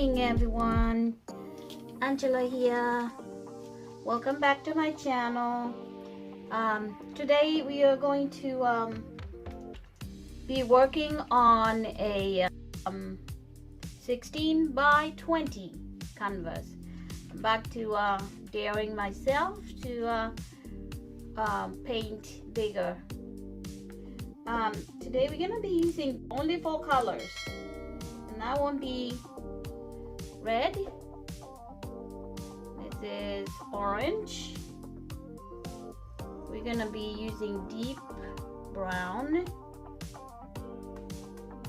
morning, everyone. Angela here. Welcome back to my channel. Today we are going to be working on a 16 by 20 canvas. I'm back to daring myself to paint bigger. Today we're gonna be using only 4 colors, and that won't be red. This is orange. We're gonna be using deep brown,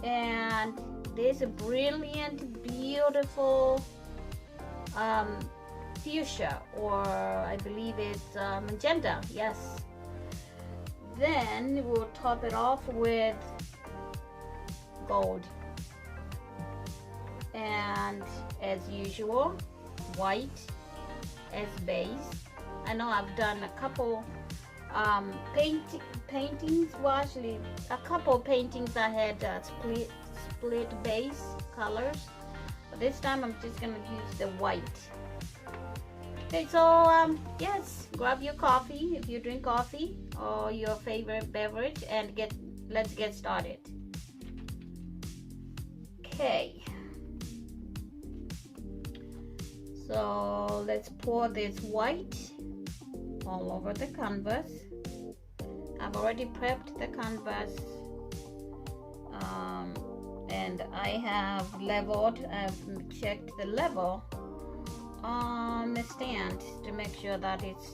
and there's a brilliant, beautiful fuchsia, or I believe it's magenta. Yes. Then we'll top it off with gold, and as usual, white as base. I know I've done a couple paintings. Well, actually a couple paintings that had split base colors, but this time I'm just gonna use the white. Okay, so yes, grab your coffee if you drink coffee, or your favorite beverage, and let's get started. Okay, so let's pour this white all over the canvas. I've already prepped the canvas, and I have leveled. I've checked the level on the stand to make sure that it's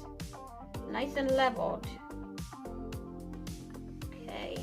nice and leveled. Okay.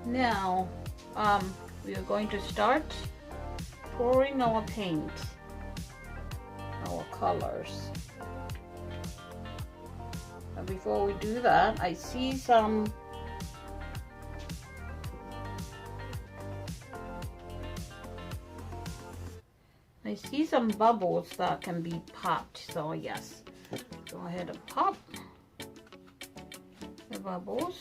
Now we are going to start pouring our paint, our colors. And before we do that, I see some bubbles that can be popped. So yes, go ahead and pop the bubbles.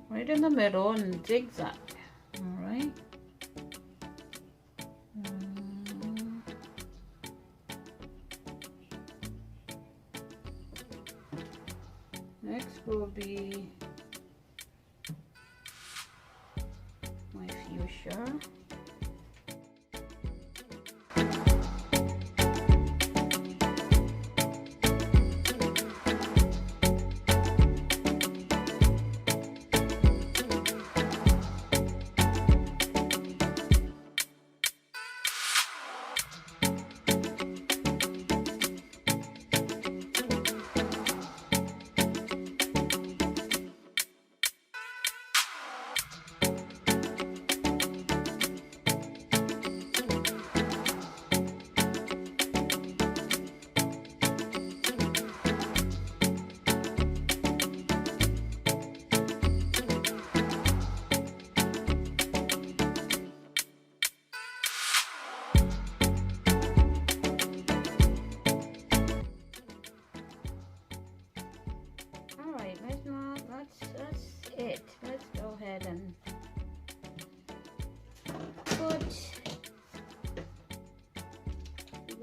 Right in the middle and zigzag. All right. Next will be my fuchsia.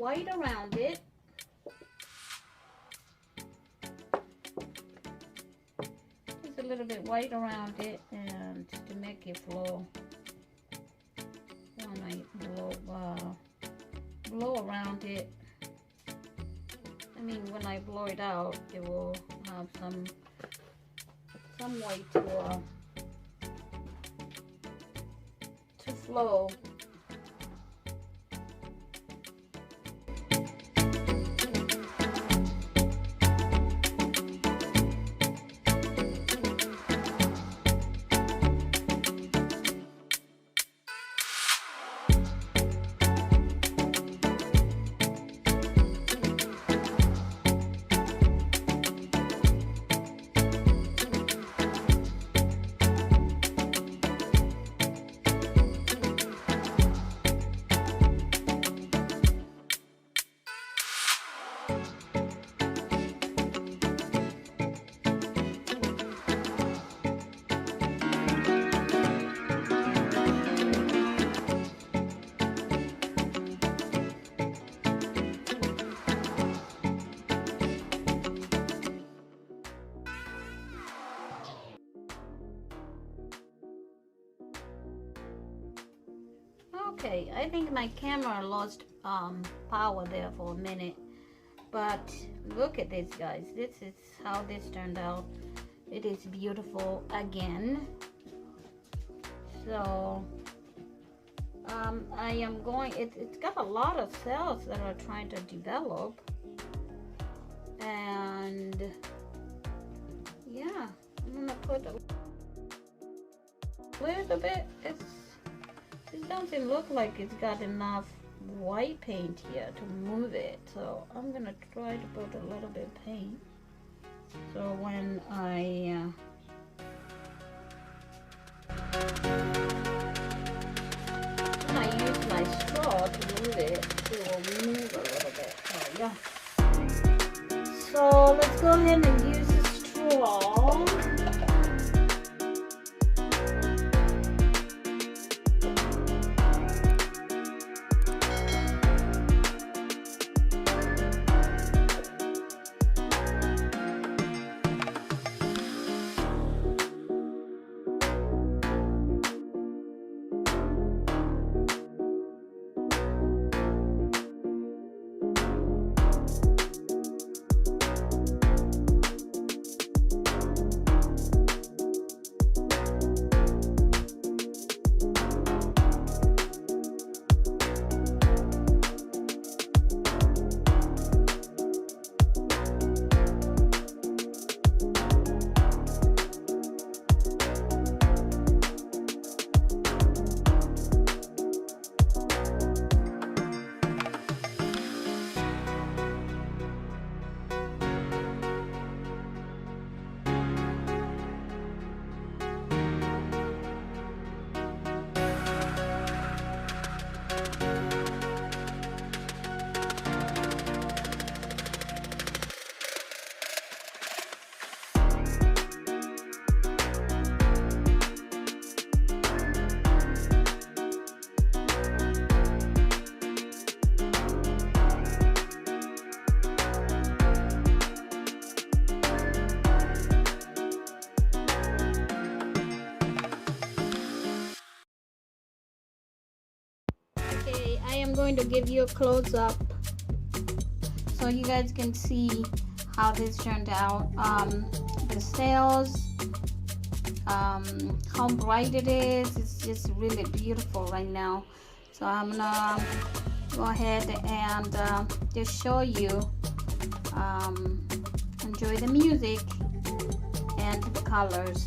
white around it. Just a little bit white around it, and to make it flow. When I blow around it, I mean when I blow it out, it will have some way to flow. Okay, I think my camera lost power there for a minute, but look at this, guys. This is how this turned out. It is beautiful again. So I am going, it's got a lot of cells that are trying to develop, and yeah, I'm gonna put a little bit. It doesn't look like it's got enough white paint here to move it, so I'm gonna try to put a little bit of paint. So when I use my straw to move it, it will move a little bit. Oh yeah. So let's go ahead and use the straw. I am going to give you a close-up so you guys can see how this turned out. The cells, how bright it is. It's just really beautiful right now. So I'm gonna go ahead and just show you. Enjoy the music and the colors.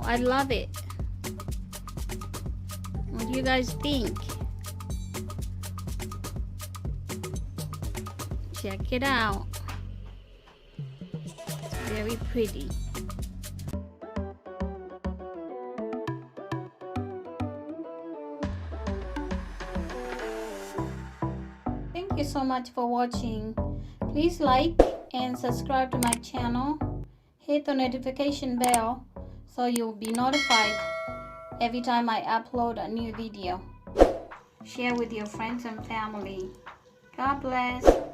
I love it. What do you guys think? Check it out. It's very pretty. Thank you so much for watching. Please like and subscribe to my channel. Hit the notification bell so you'll be notified every time I upload a new video. Share with your friends and family. God bless.